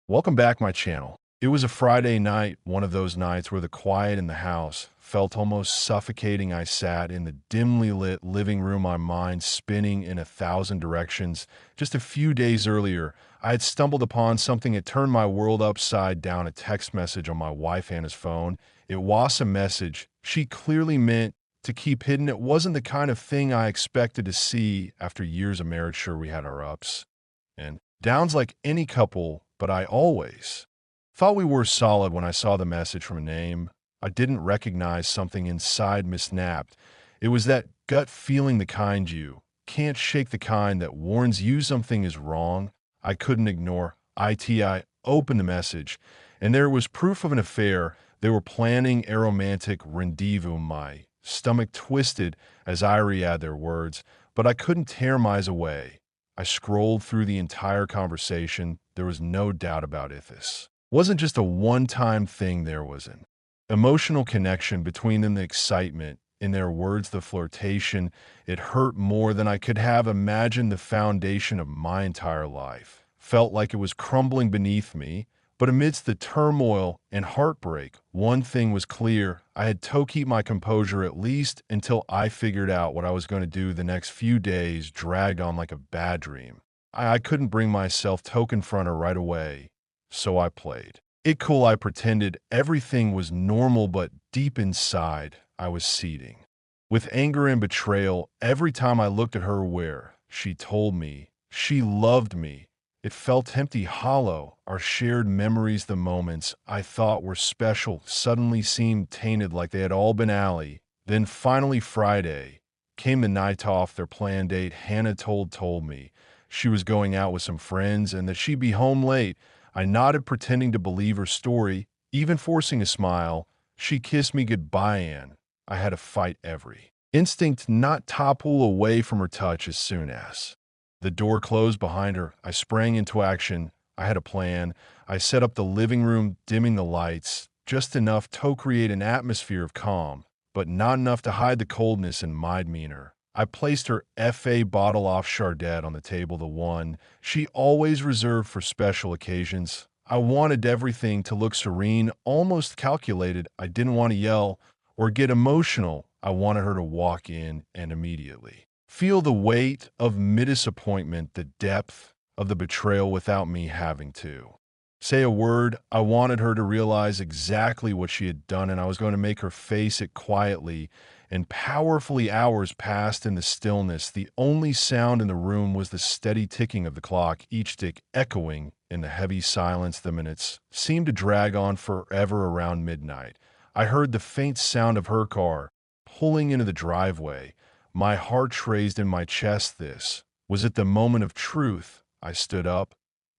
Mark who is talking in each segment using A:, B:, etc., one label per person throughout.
A: Welcome back my channel. It was a Friday night, one of those nights where the quiet in the house felt almost suffocating. I sat in the dimly lit living room, my mind spinning in 1,000 directions. Just a few days earlier, I had stumbled upon something that turned my world upside down, a text message on my wife Hannah's phone. It was a message she clearly meant to keep hidden. It wasn't the kind of thing I expected to see after years of marriage. Sure, we had our ups and downs like any couple, but I always thought we were solid. When I saw the message from a name I didn't recognize, something inside me snapped. It was that gut feeling, the kind you can't shake, the kind that warns you something is wrong. I couldn't ignore I opened the message, and there was proof of an affair. They were planning a romantic rendezvous. My stomach twisted as I read their words, but I couldn't tear my eyes away. I scrolled through the entire conversation. There was no doubt about it. This wasn't just a one-time thing. There was an emotional connection between them, the excitement in their words, the flirtation. It hurt more than I could have imagined. The foundation of my entire life felt like it was crumbling beneath me. But amidst the turmoil and heartbreak, one thing was clear. I had to keep my composure, at least until I figured out what I was going to do. The next few days dragged on like a bad dream. I couldn't bring myself to confront her right away, so I played it cool. I pretended everything was normal, but deep inside, I was seething with anger and betrayal. Every time I looked at her where she told me she loved me, it felt empty, hollow. Our shared memories, the moments I thought were special, suddenly seemed tainted, like they had all been alley. Then finally Friday came, the night off their planned date. Hannah told me she was going out with some friends and that she'd be home late. I nodded, pretending to believe her story, even forcing a smile. She kissed me goodbye, and I had to fight every instinct not topple away from her touch. As soon as the door closed behind her, I sprang into action. I had a plan. I set up the living room, dimming the lights, just enough to create an atmosphere of calm, but not enough to hide the coldness in my demeanor. I placed her FA bottle off Chardette on the table, the one she always reserved for special occasions. I wanted everything to look serene, almost calculated. I didn't want to yell or get emotional. I wanted her to walk in and immediately feel the weight of my disappointment, the depth of the betrayal, without me having to say a word. I wanted her to realize exactly what she had done, and I was going to make her face it quietly and powerfully. Hours passed in the stillness. The only sound in the room was the steady ticking of the clock, each tick echoing in the heavy silence. The minutes seemed to drag on forever. Around midnight, I heard the faint sound of her car pulling into the driveway. My heart raised in my chest. This was at the moment of truth. I stood up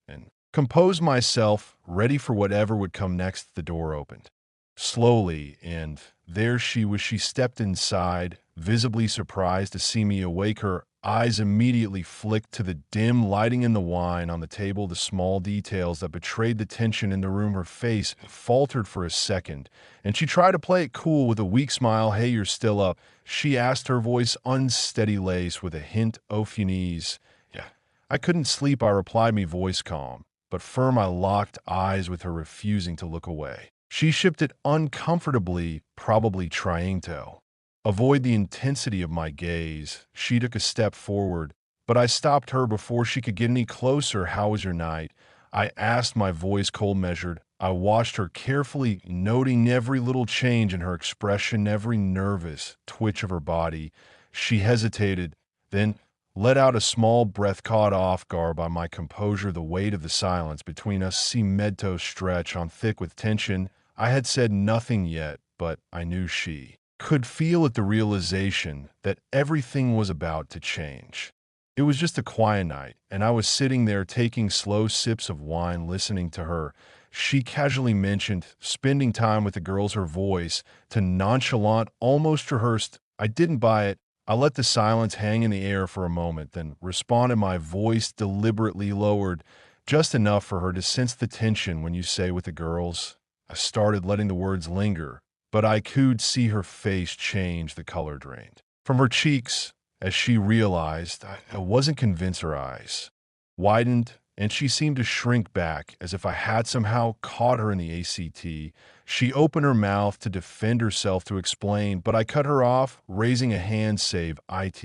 A: and composed myself, ready for whatever would come next. The door opened slowly, and there she was. She stepped inside, visibly surprised to see me awake. Her eyes immediately flicked to the dim lighting and the wine on the table, the small details that betrayed the tension in the room. Her face faltered for a second, and she tried to play it cool with a weak smile. "Hey, you're still up?" she asked, her voice unsteady, laced with a hint of unease. "Yeah, I couldn't sleep," I replied, me voice calm but firm. I locked eyes with her, refusing to look away. She shifted uncomfortably, probably trying to avoid the intensity of my gaze. She took a step forward, but I stopped her before she could get any closer. "How was your night?" I asked, my voice cold measured. I watched her carefully, noting every little change in her expression, every nervous twitch of her body. She hesitated, then let out a small breath, caught off guard by my composure. The weight of the silence between us seemed to stretch on, thick with tension. I had said nothing yet, but I knew she could feel it, the realization that everything was about to change. It was just a quiet night, and I was sitting there taking slow sips of wine, listening to her. She casually mentioned spending time with the girls, her voice to nonchalant, almost rehearsed. I didn't buy it. I let the silence hang in the air for a moment, then responded, my voice deliberately lowered, just enough for her to sense the tension. "When you say with the girls?" I started, letting the words linger, but I could see her face change. The color drained from her cheeks as she realized I wasn't convinced. Her eyes widened and she seemed to shrink back as if I had somehow caught her in the ACT. She opened her mouth to defend herself, to explain, but I cut her off, raising a hand save IT.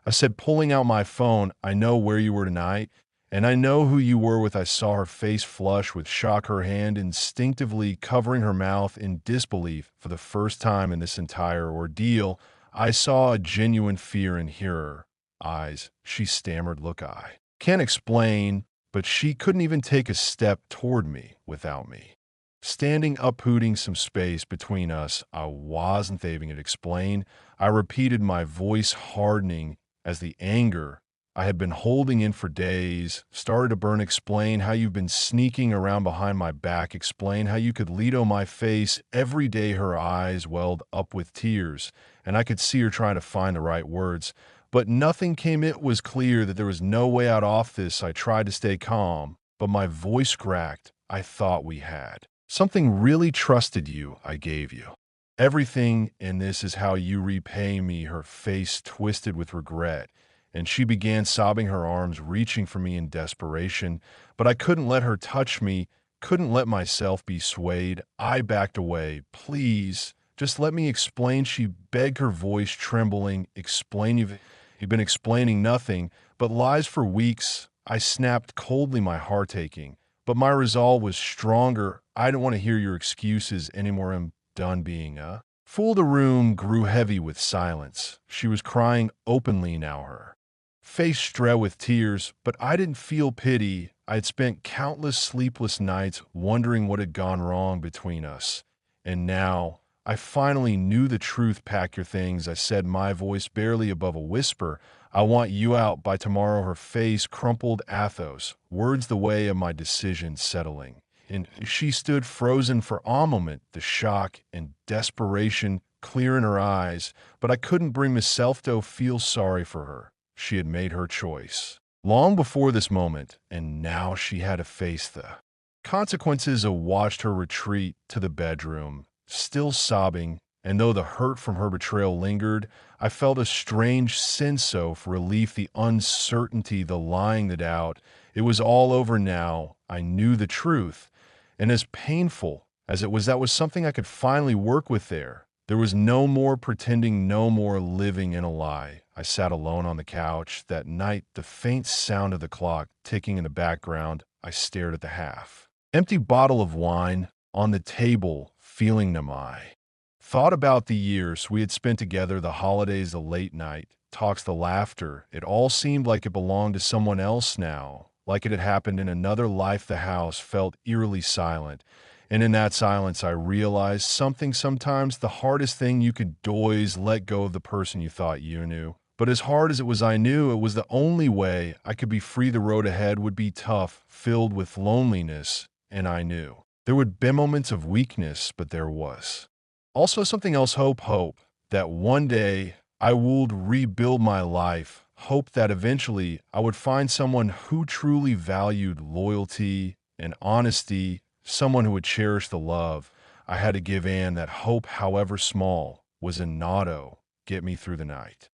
A: I said, pulling out my phone, I know where you were tonight, and I know who you were with. I saw her face flush with shock, her hand instinctively covering her mouth in disbelief. For the first time in this entire ordeal, I saw a genuine fear in her eyes. She stammered, look, I can't explain, but she couldn't even take a step toward me without me standing up, putting some space between us. I wasn't able to explain. I repeated, my voice hardening as the anger I had been holding in for days started to burn. Explain how you've been sneaking around behind my back. Explain how you could Lido my face every day. Her eyes welled up with tears, and I could see her trying to find the right words, but nothing came. It was clear that there was no way out off this. I tried to stay calm, but my voice cracked. I thought we had something really trusted you. I gave you everything, and this is how you repay me. Her face twisted with regret, and she began sobbing, her arms reaching for me in desperation. But I couldn't let her touch me, couldn't let myself be swayed. I backed away. Please, just let me explain, she begged, her voice trembling. Explain? You've been explaining nothing but lies for weeks. I snapped coldly, my heart aching, but my resolve was stronger. I don't want to hear your excuses anymore. I'm done being a fool. The room grew heavy with silence. She was crying openly now, her face streaked with tears, but I didn't feel pity. I had spent countless sleepless nights wondering what had gone wrong between us, and now I finally knew the truth. Pack your things, I said, my voice barely above a whisper. I want you out by tomorrow. Her face crumpled. Athos, words the way of my decision settling. And she stood frozen for a moment, the shock and desperation clear in her eyes, but I couldn't bring myself to feel sorry for her. She had made her choice long before this moment, and now she had to face the consequences. I watched her retreat to the bedroom, still sobbing, and though the hurt from her betrayal lingered, I felt a strange sense of relief, the uncertainty, the lying, the doubt. It was all over now. I knew the truth, and as painful as it was, that was something I could finally work with there. There was no more pretending, no more living in a lie. I sat alone on the couch that night, the faint sound of the clock ticking in the background. I stared at the half-empty bottle of wine on the table, feeling numb. I thought about the years we had spent together, the holidays, the late night talks, the laughter. It all seemed like it belonged to someone else now, like it had happened in another life. The house felt eerily silent, and in that silence I realized something. Sometimes the hardest thing you could do is let go of the person you thought you knew. But as hard as it was, I knew it was the only way I could be free. The road ahead would be tough, filled with loneliness, and I knew there would be moments of weakness, but there was also something else, hope that one day I would rebuild my life, hope that eventually I would find someone who truly valued loyalty and honesty, someone who would cherish the love I had to give, and that hope, however small, was enough to get me through the night.